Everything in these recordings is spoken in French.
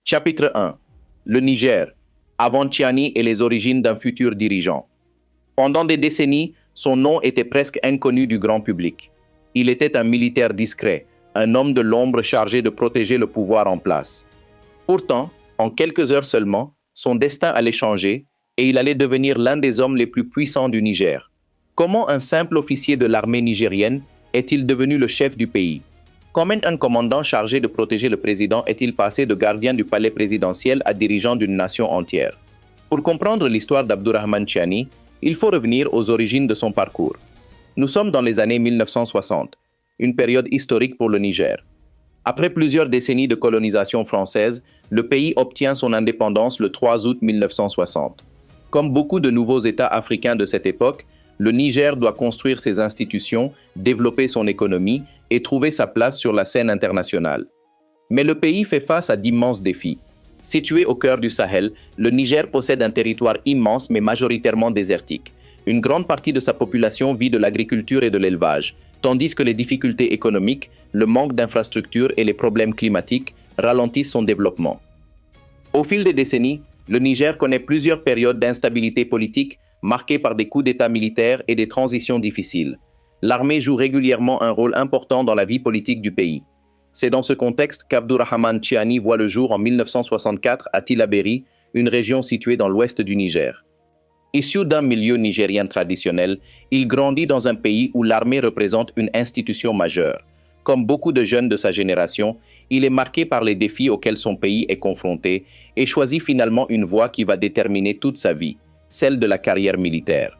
Chapitre 1. Le Niger, avant Tchiani et les origines d'un futur dirigeant. Pendant des décennies, son nom était presque inconnu du grand public. Il était un militaire discret, un homme de l'ombre chargé de protéger le pouvoir en place. Pourtant, en quelques heures seulement, son destin allait changer et il allait devenir l'un des hommes les plus puissants du Niger. Comment un simple officier de l'armée nigérienne est-il devenu le chef du pays? Comment un commandant chargé de protéger le président est-il passé de gardien du palais présidentiel à dirigeant d'une nation entière? Pour comprendre l'histoire d'Abdourahmane Tchiani, il faut revenir aux origines de son parcours. Nous sommes dans les années 1960, une période historique pour le Niger. Après plusieurs décennies de colonisation française, le pays obtient son indépendance le 3 août 1960. Comme beaucoup de nouveaux États africains de cette époque, le Niger doit construire ses institutions, développer son économie et trouver sa place sur la scène internationale. Mais le pays fait face à d'immenses défis. Situé au cœur du Sahel, le Niger possède un territoire immense mais majoritairement désertique. Une grande partie de sa population vit de l'agriculture et de l'élevage, tandis que les difficultés économiques, le manque d'infrastructures et les problèmes climatiques ralentissent son développement. Au fil des décennies, le Niger connaît plusieurs périodes d'instabilité politique marquées par des coups d'État militaires et des transitions difficiles. L'armée joue régulièrement un rôle important dans la vie politique du pays. C'est dans ce contexte qu'Abdourahmane Tchiani voit le jour en 1964 à Tillabéri, une région située dans l'ouest du Niger. Issu d'un milieu nigérien traditionnel, il grandit dans un pays où l'armée représente une institution majeure. Comme beaucoup de jeunes de sa génération, il est marqué par les défis auxquels son pays est confronté et choisit finalement une voie qui va déterminer toute sa vie, celle de la carrière militaire.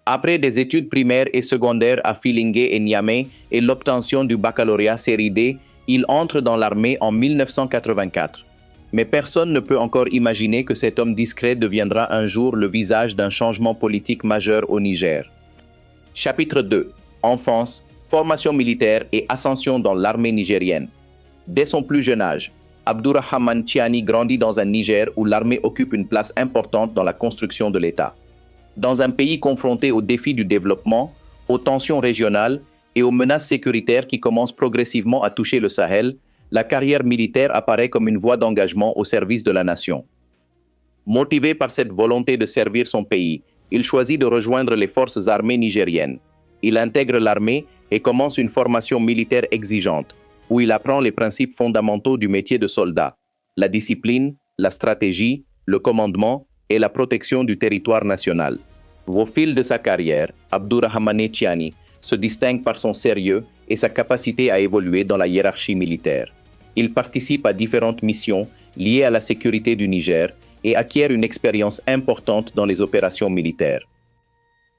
Après des études primaires et secondaires à Filingué et Niamey et l'obtention du baccalauréat série D, il entre dans l'armée en 1984. Mais personne ne peut encore imaginer que cet homme discret deviendra un jour le visage d'un changement politique majeur au Niger. Chapitre 2. Enfance, formation militaire et ascension dans l'armée nigérienne. Dès son plus jeune âge, Abdourahmane Tchiani grandit dans un Niger où l'armée occupe une place importante dans la construction de l'État. Dans un pays confronté aux défis du développement, aux tensions régionales et aux menaces sécuritaires qui commencent progressivement à toucher le Sahel, la carrière militaire apparaît comme une voie d'engagement au service de la nation. Motivé par cette volonté de servir son pays, il choisit de rejoindre les forces armées nigériennes. Il intègre l'armée et commence une formation militaire exigeante, où il apprend les principes fondamentaux du métier de soldat, la discipline, la stratégie, le commandement et la protection du territoire national. Au fil de sa carrière, Abdourahmane Tchiani se distingue par son sérieux et sa capacité à évoluer dans la hiérarchie militaire. Il participe à différentes missions liées à la sécurité du Niger et acquiert une expérience importante dans les opérations militaires.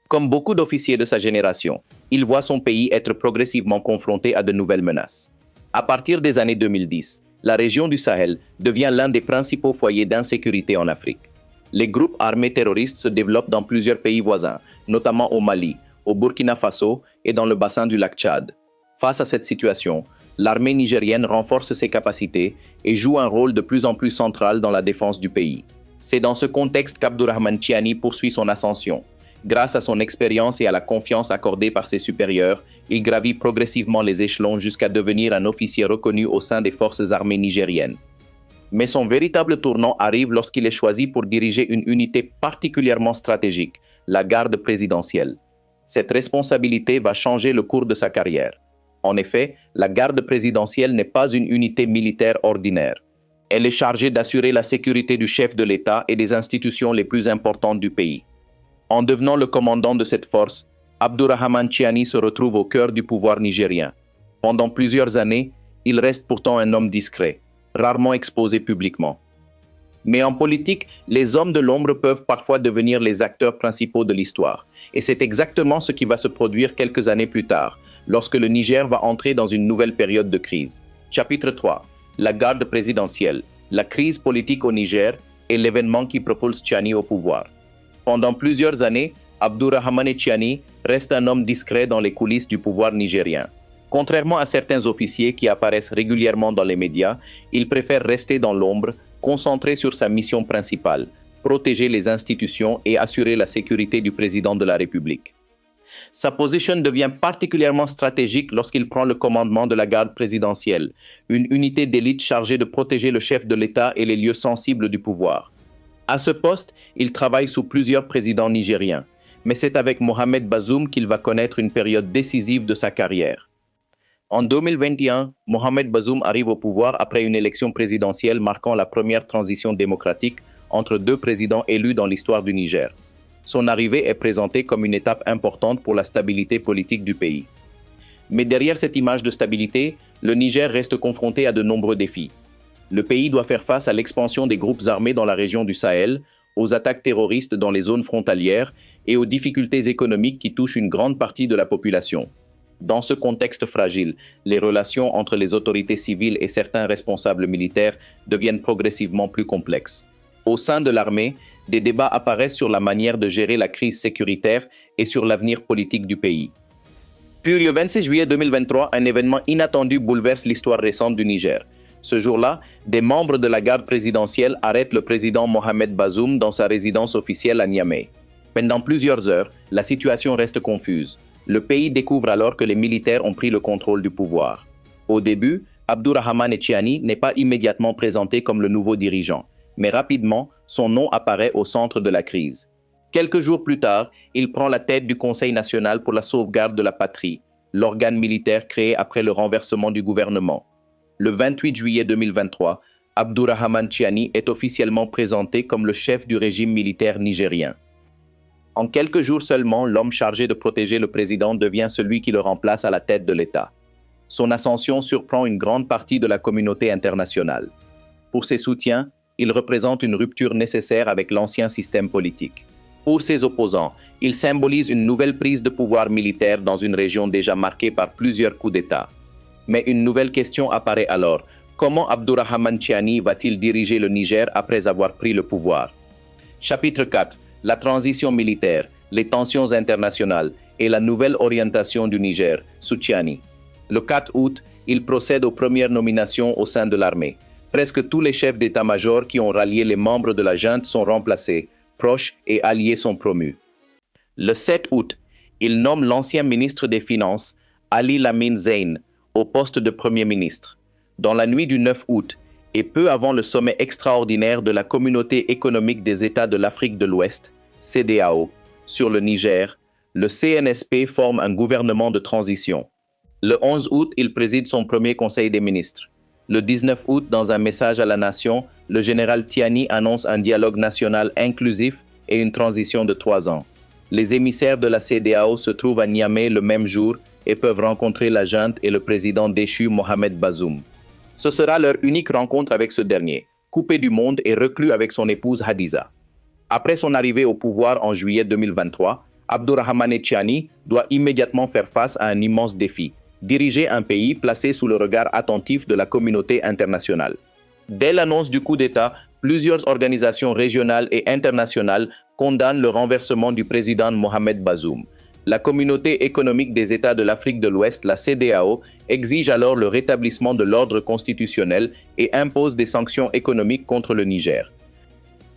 Comme beaucoup d'officiers de sa génération, il voit son pays être progressivement confronté à de nouvelles menaces. À partir des années 2010, la région du Sahel devient l'un des principaux foyers d'insécurité en Afrique. Les groupes armés terroristes se développent dans plusieurs pays voisins, notamment au Mali, au Burkina Faso et dans le bassin du lac Tchad. Face à cette situation, l'armée nigérienne renforce ses capacités et joue un rôle de plus en plus central dans la défense du pays. C'est dans ce contexte qu'Abdourahmane Tchiani poursuit son ascension. Grâce à son expérience et à la confiance accordée par ses supérieurs, il gravit progressivement les échelons jusqu'à devenir un officier reconnu au sein des forces armées nigériennes. Mais son véritable tournant arrive lorsqu'il est choisi pour diriger une unité particulièrement stratégique, la garde présidentielle. Cette responsabilité va changer le cours de sa carrière. En effet, la garde présidentielle n'est pas une unité militaire ordinaire. Elle est chargée d'assurer la sécurité du chef de l'État et des institutions les plus importantes du pays. En devenant le commandant de cette force, Abdourahmane Tchiani se retrouve au cœur du pouvoir nigérien. Pendant plusieurs années, il reste pourtant un homme discret, rarement exposé publiquement. Mais en politique, les hommes de l'ombre peuvent parfois devenir les acteurs principaux de l'histoire. Et c'est exactement ce qui va se produire quelques années plus tard, lorsque le Niger va entrer dans une nouvelle période de crise. Chapitre 3. La garde présidentielle, la crise politique au Niger et l'événement qui propulse Tchiani au pouvoir. Pendant plusieurs années, Abdourahmane Tchiani reste un homme discret dans les coulisses du pouvoir nigérien. Contrairement à certains officiers qui apparaissent régulièrement dans les médias, il préfère rester dans l'ombre, concentré sur sa mission principale, protéger les institutions et assurer la sécurité du président de la République. Sa position devient particulièrement stratégique lorsqu'il prend le commandement de la garde présidentielle, une unité d'élite chargée de protéger le chef de l'État et les lieux sensibles du pouvoir. À ce poste, il travaille sous plusieurs présidents nigériens, mais c'est avec Mohamed Bazoum qu'il va connaître une période décisive de sa carrière. En 2021, Mohamed Bazoum arrive au pouvoir après une élection présidentielle marquant la première transition démocratique entre deux présidents élus dans l'histoire du Niger. Son arrivée est présentée comme une étape importante pour la stabilité politique du pays. Mais derrière cette image de stabilité, le Niger reste confronté à de nombreux défis. Le pays doit faire face à l'expansion des groupes armés dans la région du Sahel, aux attaques terroristes dans les zones frontalières et aux difficultés économiques qui touchent une grande partie de la population. Dans ce contexte fragile, les relations entre les autorités civiles et certains responsables militaires deviennent progressivement plus complexes. Au sein de l'armée, des débats apparaissent sur la manière de gérer la crise sécuritaire et sur l'avenir politique du pays. Puis le 26 juillet 2023, un événement inattendu bouleverse l'histoire récente du Niger. Ce jour-là, des membres de la garde présidentielle arrêtent le président Mohamed Bazoum dans sa résidence officielle à Niamey. Pendant plusieurs heures, la situation reste confuse. Le pays découvre alors que les militaires ont pris le contrôle du pouvoir. Au début, Abdourahmane Tchiani n'est pas immédiatement présenté comme le nouveau dirigeant, mais rapidement, son nom apparaît au centre de la crise. Quelques jours plus tard, il prend la tête du Conseil national pour la sauvegarde de la patrie, l'organe militaire créé après le renversement du gouvernement. Le 28 juillet 2023, Abdourahmane Tchiani est officiellement présenté comme le chef du régime militaire nigérien. En quelques jours seulement, l'homme chargé de protéger le président devient celui qui le remplace à la tête de l'État. Son ascension surprend une grande partie de la communauté internationale. Pour ses soutiens, il représente une rupture nécessaire avec l'ancien système politique. Pour ses opposants, il symbolise une nouvelle prise de pouvoir militaire dans une région déjà marquée par plusieurs coups d'État. Mais une nouvelle question apparaît alors. Comment Abdourahmane Tchiani va-t-il diriger le Niger après avoir pris le pouvoir? Chapitre 4. La transition militaire, les tensions internationales et la nouvelle orientation du Niger, sous Tchiani. Le 4 août, il procède aux premières nominations au sein de l'armée. Presque tous les chefs d'état-major qui ont rallié les membres de la junte sont remplacés, proches et alliés sont promus. Le 7 août, il nomme l'ancien ministre des Finances, Ali Lamine Zein, au poste de Premier ministre. Dans la nuit du 9 août, et peu avant le sommet extraordinaire de la Communauté économique des États de l'Afrique de l'Ouest, CEDEAO, sur le Niger, le CNSP forme un gouvernement de transition. Le 11 août, il préside son premier conseil des ministres. Le 19 août, dans un message à la nation, le général Tchiani annonce un dialogue national inclusif et une transition de 3 ans. Les émissaires de la CEDEAO se trouvent à Niamey le même jour et peuvent rencontrer la junte et le président déchu Mohamed Bazoum. Ce sera leur unique rencontre avec ce dernier, coupé du monde et reclus avec son épouse Hadiza. Après son arrivée au pouvoir en juillet 2023, Abdourahmane Tchiani doit immédiatement faire face à un immense défi, diriger un pays placé sous le regard attentif de la communauté internationale. Dès l'annonce du coup d'État, plusieurs organisations régionales et internationales condamnent le renversement du président Mohamed Bazoum. La Communauté économique des États de l'Afrique de l'Ouest, la CEDEAO, exige alors le rétablissement de l'ordre constitutionnel et impose des sanctions économiques contre le Niger.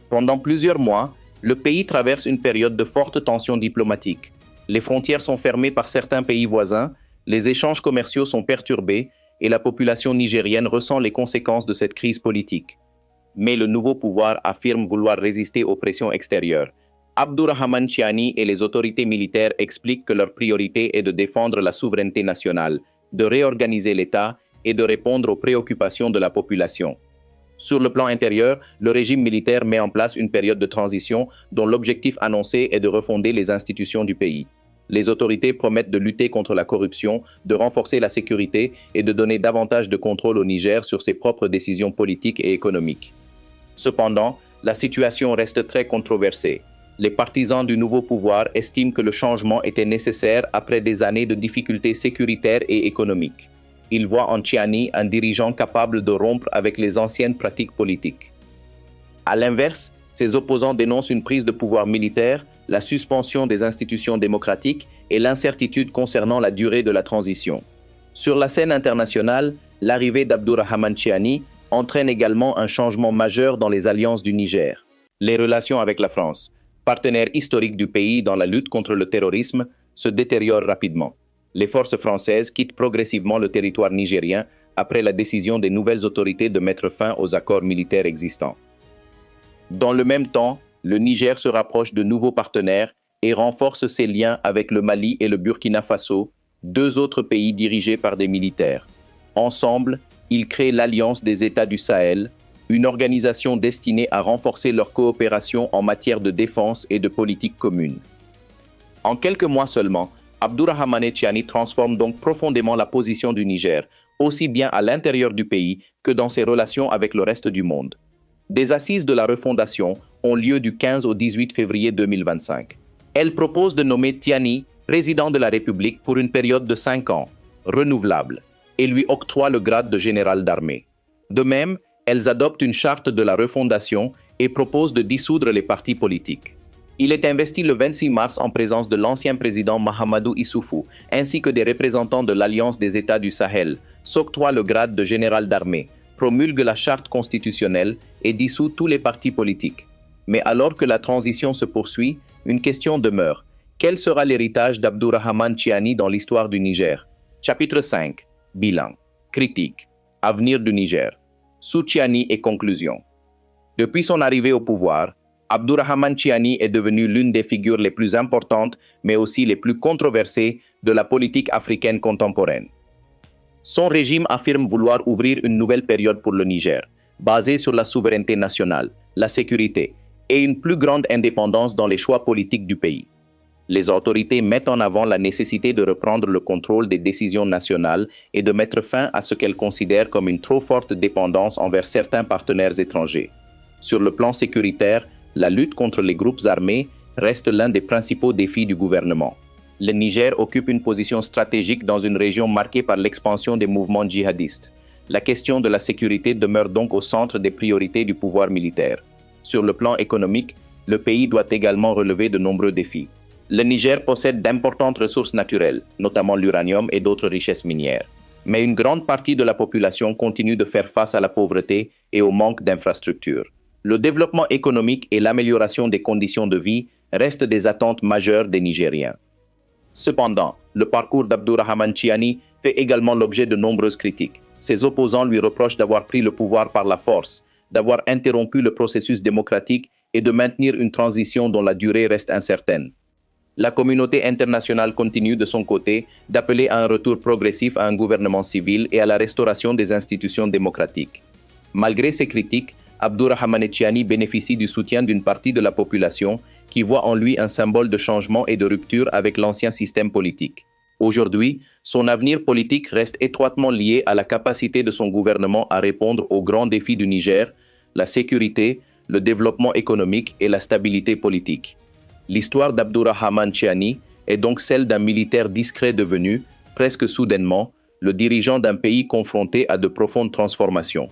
Pendant plusieurs mois, le pays traverse une période de forte tension diplomatique. Les frontières sont fermées par certains pays voisins, les échanges commerciaux sont perturbés et la population nigérienne ressent les conséquences de cette crise politique. Mais le nouveau pouvoir affirme vouloir résister aux pressions extérieures. Abdourahmane Tchiani et les autorités militaires expliquent que leur priorité est de défendre la souveraineté nationale, de réorganiser l'État et de répondre aux préoccupations de la population. Sur le plan intérieur, le régime militaire met en place une période de transition dont l'objectif annoncé est de refonder les institutions du pays. Les autorités promettent de lutter contre la corruption, de renforcer la sécurité et de donner davantage de contrôle au Niger sur ses propres décisions politiques et économiques. Cependant, la situation reste très controversée. Les partisans du nouveau pouvoir estiment que le changement était nécessaire après des années de difficultés sécuritaires et économiques. Ils voient en Tchiani un dirigeant capable de rompre avec les anciennes pratiques politiques. À l'inverse, ses opposants dénoncent une prise de pouvoir militaire, la suspension des institutions démocratiques et l'incertitude concernant la durée de la transition. Sur la scène internationale, l'arrivée d'Abdourahmane Tchiani entraîne également un changement majeur dans les alliances du Niger. Les relations avec la France, partenaire historique du pays dans la lutte contre le terrorisme, se détériore rapidement. Les forces françaises quittent progressivement le territoire nigérien après la décision des nouvelles autorités de mettre fin aux accords militaires existants. Dans le même temps, le Niger se rapproche de nouveaux partenaires et renforce ses liens avec le Mali et le Burkina Faso, deux autres pays dirigés par des militaires. Ensemble, ils créent l'Alliance des États du Sahel, une organisation destinée à renforcer leur coopération en matière de défense et de politique commune. En quelques mois seulement, Abdourahmane Tiani transforme donc profondément la position du Niger, aussi bien à l'intérieur du pays que dans ses relations avec le reste du monde. Des assises de la refondation ont lieu du 15 au 18 février 2025. Elle propose de nommer Tiani président de la République pour une période de 5 ans, renouvelable, et lui octroie le grade de général d'armée. De même, elles adoptent une charte de la refondation et proposent de dissoudre les partis politiques. Il est investi le 26 mars en présence de l'ancien président Mahamadou Issoufou, ainsi que des représentants de l'Alliance des États du Sahel, s'octroie le grade de général d'armée, promulgue la charte constitutionnelle et dissout tous les partis politiques. Mais alors que la transition se poursuit, une question demeure. Quel sera l'héritage d'Abdourahmane Tiani dans l'histoire du Niger? Chapitre 5. Bilan. Critique. Avenir du Niger. Sous Tiani et conclusion. Depuis son arrivée au pouvoir, Abdourahmane Tiani est devenu l'une des figures les plus importantes, mais aussi les plus controversées de la politique africaine contemporaine. Son régime affirme vouloir ouvrir une nouvelle période pour le Niger, basée sur la souveraineté nationale, la sécurité et une plus grande indépendance dans les choix politiques du pays. Les autorités mettent en avant la nécessité de reprendre le contrôle des décisions nationales et de mettre fin à ce qu'elles considèrent comme une trop forte dépendance envers certains partenaires étrangers. Sur le plan sécuritaire, la lutte contre les groupes armés reste l'un des principaux défis du gouvernement. Le Niger occupe une position stratégique dans une région marquée par l'expansion des mouvements djihadistes. La question de la sécurité demeure donc au centre des priorités du pouvoir militaire. Sur le plan économique, le pays doit également relever de nombreux défis. Le Niger possède d'importantes ressources naturelles, notamment l'uranium et d'autres richesses minières. Mais une grande partie de la population continue de faire face à la pauvreté et au manque d'infrastructures. Le développement économique et l'amélioration des conditions de vie restent des attentes majeures des Nigériens. Cependant, le parcours d'Abdourahmane Tiani fait également l'objet de nombreuses critiques. Ses opposants lui reprochent d'avoir pris le pouvoir par la force, d'avoir interrompu le processus démocratique et de maintenir une transition dont la durée reste incertaine. La communauté internationale continue de son côté d'appeler à un retour progressif à un gouvernement civil et à la restauration des institutions démocratiques. Malgré ces critiques, Abdourahmane Tiani bénéficie du soutien d'une partie de la population qui voit en lui un symbole de changement et de rupture avec l'ancien système politique. Aujourd'hui, son avenir politique reste étroitement lié à la capacité de son gouvernement à répondre aux grands défis du Niger, la sécurité, le développement économique et la stabilité politique. L'histoire d'Abdourahmane Tiani est donc celle d'un militaire discret devenu, presque soudainement, le dirigeant d'un pays confronté à de profondes transformations.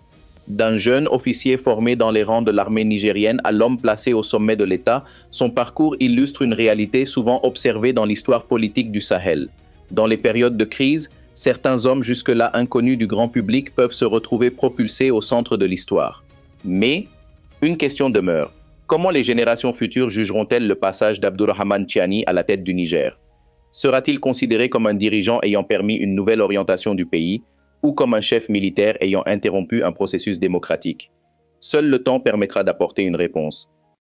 D'un jeune officier formé dans les rangs de l'armée nigérienne à l'homme placé au sommet de l'État, son parcours illustre une réalité souvent observée dans l'histoire politique du Sahel. Dans les périodes de crise, certains hommes jusque-là inconnus du grand public peuvent se retrouver propulsés au centre de l'histoire. Mais, une question demeure. Comment les générations futures jugeront-elles le passage d'Abdourahmane Tiani à la tête du Niger? Sera-t-il considéré comme un dirigeant ayant permis une nouvelle orientation du pays ou comme un chef militaire ayant interrompu un processus démocratique? Seul le temps permettra d'apporter une réponse.